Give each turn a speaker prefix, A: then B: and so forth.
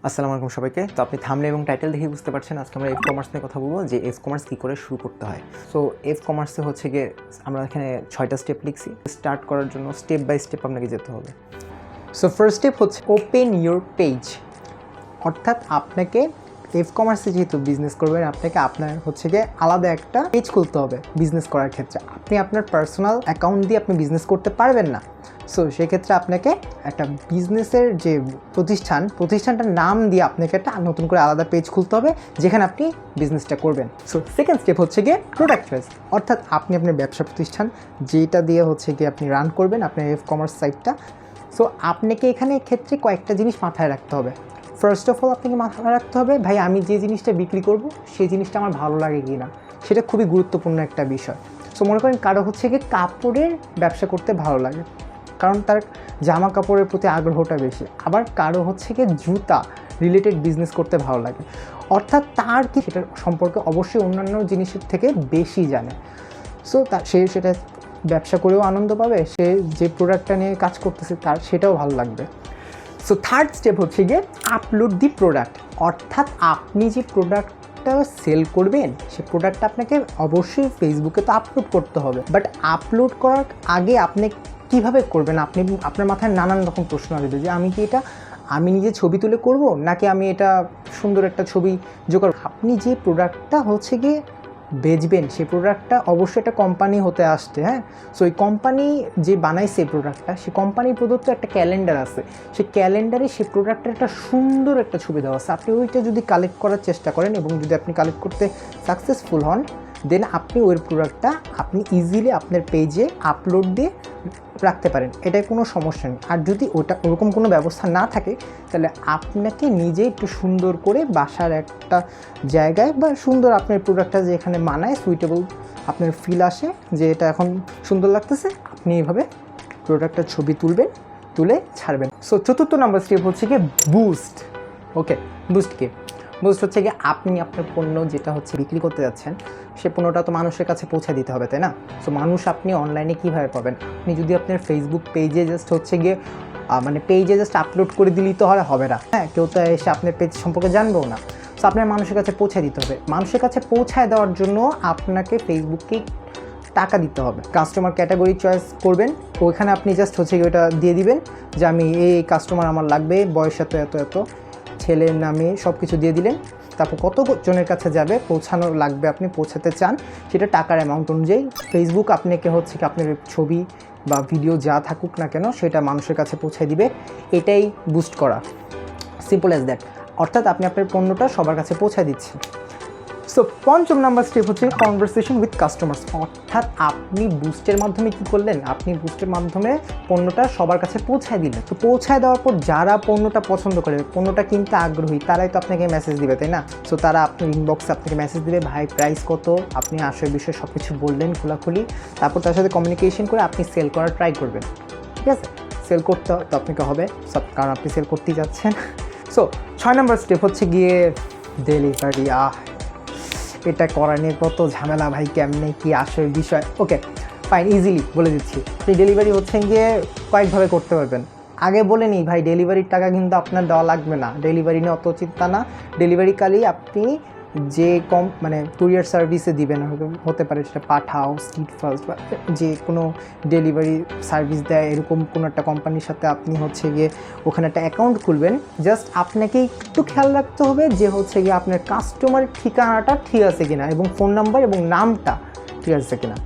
A: আসসালামু আলাইকুম সবাইকে। তো আপনি থাম্বনেল এবং টাইটেল দেখে বুঝতে পারছেন আজকে আমরা এফ কমার্স নিয়ে কথা বলবো যে এফ কমার্স কী করে শুরু করতে হয়। সো এফ কমার্সে হচ্ছে গিয়ে আমরা এখানে 6টা স্টেপ লিখছি। স্টার্ট করার জন্য স্টেপ বাই স্টেপ আপনাকে যেতে হবে। সো ফার্স্ট স্টেপ হচ্ছে ওপেন ইউর পেজ, অর্থাৎ আপনাকে এফ কমার্সে যেহেতু বিজনেস করবেন আপনাকে আপনার হচ্ছে গিয়ে আলাদা একটা পেজ খুলতে হবে বিজনেস করার ক্ষেত্রে। আপনি আপনার পার্সোনাল অ্যাকাউন্ট দিয়ে আপনি বিজনেস করতে পারবেন না। সো সেক্ষেত্রে আপনাকে একটা বিজনেসের যে প্রতিষ্ঠানটার নাম দিয়ে আপনাকে একটা নতুন করে আলাদা পেজ খুলতে হবে যেখানে আপনি বিজনেসটা করবেন। সো সেকেন্ড স্টেপ হচ্ছে গিয়ে প্রোডাক্ট চয়েস, অর্থাৎ আপনি আপনার ব্যবসা প্রতিষ্ঠান যেটা দিয়ে হচ্ছে গিয়ে আপনি রান করবেন আপনার এফ কমার্স সাইটটা। সো আপনাকে এখানে ক্ষেত্রে কয়েকটা জিনিস মাথায় রাখতে হবে। ফার্স্ট অফ অল আপনাকে মাথায় রাখতে হবে ভাই আমি যে জিনিসটা বিক্রি করব সেই জিনিসটা আমার ভালো লাগে কি না, সেটা খুবই গুরুত্বপূর্ণ একটা বিষয়। সো মনে করেন কারো হচ্ছে গিয়ে কাপড়ের ব্যবসা করতে ভালো লাগে, কারণ তার জামা কাপড়ের প্রতি আগ্রহটা বেশি। আবার কারো হচ্ছে গিয়ে জুতা রিলেটেড বিজনেস করতে ভালো লাগে, অর্থাৎ তার কি সেটার সম্পর্কে অবশ্যই অন্যান্য জিনিসের থেকে বেশি জানে। সো সে সেটা ব্যবসা করেও আনন্দ পাবে, সে যে প্রোডাক্টটা নিয়ে কাজ করতেছে তার সেটাও ভালো লাগবে। সো থার্ড স্টেপ হচ্ছে গিয়ে আপলোড দি প্রোডাক্ট, অর্থাৎ আপনি যে প্রোডাক্টটা সেল করবেন সেই প্রোডাক্টটা আপনাকে অবশ্যই ফেসবুকে তো আপলোড করতে হবে। বাট আপলোড করার আগে আপনি কীভাবে করবেন, আপনি আপনার মাথায় নানান রকম প্রশ্ন আসবে যে আমি কি এটা আমি নিজে ছবি তুলে করব নাকি আমি এটা সুন্দর একটা ছবি জোগাড়। আপনি যে প্রোডাক্টটা হচ্ছে গিয়ে বেচবেন সেই প্রোডাক্টটা অবশ্যই একটা কোম্পানি হতে আসছে, হ্যাঁ। সো এই কোম্পানি যে বানাইছে এই প্রোডাক্টটা, সেই কোম্পানির প্রদত্ত একটা ক্যালেন্ডার আছে, সেই ক্যালেন্ডারে সেই প্রোডাক্টের একটা সুন্দর একটা ছবি দেওয়া আছে। আপনি ওইটা যদি কালেক্ট করার চেষ্টা করেন এবং যদি আপনি কালেক্ট করতে সাকসেসফুল হন, দেন আপনি ওই প্রোডাক্টটা আপনি ইজিলি আপনার পেজে আপলোড দিয়ে রাখতে পারেন, এটাই কোনো সমস্যা নেই। আর যদি ওরকম কোনো ব্যবস্থা না থাকে তাহলে আপনাকে নিজে একটু সুন্দর করে বাসার একটা জায়গায় বা সুন্দর আপনার প্রোডাক্টটা যে এখানে মানায় সুইটেবল আপনার ফিল আসে যে এটা এখন সুন্দর লাগতেছে, আপনি এইভাবে প্রোডাক্টটার ছবি তুলে ছাড়বেন। সো চতুর্থ নম্বর স্টেপ হচ্ছে গিয়ে বুস্ট। ওকে, বুস্ট হচ্ছে গিয়ে আপনি আপনার পণ্য যেটা হচ্ছে বিক্রি করতে যাচ্ছেন সে পণ্যটা তো মানুষের কাছে পৌঁছে দিতে হবে, তাই না? সো মানুষ আপনি অনলাইনে কীভাবে পাবেন? আপনি যদি আপনার ফেসবুক পেজে জাস্ট হচ্ছে গিয়ে পেজে জাস্ট আপলোড করে দিলেই তো হবে না, হ্যাঁ। কেউ তো এসে আপনার পেজ সম্পর্কে জানবেও না। সো আপনার মানুষের কাছে পৌঁছে দিতে হবে। মানুষের কাছে পৌঁছায় দেওয়ার জন্য আপনাকে ফেসবুককে টাকা দিতে হবে। কাস্টমার ক্যাটাগরি চয়েস করবেন, ওইখানে আপনি জাস্ট হচ্ছে গিয়ে ওটা দিয়ে দিবেন যে আমি এই কাস্টমার আমার লাগবে, বয়স এত, ছেলের নামে সব কিছু দিয়ে দিলেন। তারপর কত জনের কাছে যাবে পৌঁছানো লাগবে আপনি পৌঁছাতে চান সেটা টাকার অ্যামাউন্ট অনুযায়ী ফেসবুক আপনাকে হচ্ছে কি আপনার ছবি বা ভিডিও যা থাকুক না কেন সেটা মানুষের কাছে পৌঁছে দিবে। এটাই বুস্ট করা, সিম্পল অ্যাজ দ্যাট। অর্থাৎ আপনি আপনার পণ্যটা সবার কাছে পৌঁছে দিচ্ছেন। সো পঞ্চম নাম্বার স্টেপ হচ্ছে কনভারসেশন উইথ কাস্টমার্স, অর্থাৎ আপনি বুস্টের মাধ্যমে কী করলেন, আপনি বুস্টের মাধ্যমে পণ্যটা সবার কাছে পৌঁছায় দিলেন। তো পৌঁছায় দেওয়ার পর যারা পণ্যটা পছন্দ করে, পণ্যটা কিনতে আগ্রহী, তারাই তো আপনাকে মেসেজ দিবে, তাই না? সো তারা আপনার ইনবক্সে আপনাকে মেসেজ দিবে, ভাই প্রাইস কত, আপনি আসল বিষয়ে সব কিছু বললেন খোলাখুলি। তারপর তার সাথে কমিউনিকেশন করে আপনি সেল করার ট্রাই করবেন, ঠিক আছে? সেল করতে তো আপনাকে হবে সব, কারণ আপনি সেল করতেই যাচ্ছেন। সো 6 নম্বর স্টেপ হচ্ছে গিয়ে ডেলিভারি। এটা করা নিয়ে কত ঝামেলা ভাই, কেমনে কি আসল বিষয়। ওকে ফাইন, ইজিলি বলে দিচ্ছি। আপনি ডেলিভারি হচ্ছে গিয়ে কয়েকভাবে করতে পারবেন। আগে বলে নিই ভাই, ডেলিভারির টাকা কিন্তু আপনার দেওয়া লাগবে না, ডেলিভারি নিয়ে অত চিন্তা না। ডেলিভারিকালি আপনি যে কুরিয়ার সার্ভিসে দিবেন, হতে পারে সেটা পাঠাও, স্ট্রিট ফাস্ট বা যে কোনো ডেলিভারি সার্ভিস দেয় এরকম কোনো একটা কোম্পানির সাথে আপনি হচ্ছে গিয়ে ওখানে একটা অ্যাকাউন্ট খুলবেন। জাস্ট আপনাকে একটু খেয়াল রাখতে হবে যে হচ্ছে গিয়ে আপনার কাস্টমার ঠিকানাটা ঠিক আছে কিনা এবং ফোন নাম্বার এবং নামটা ঠিক আছে কিনা।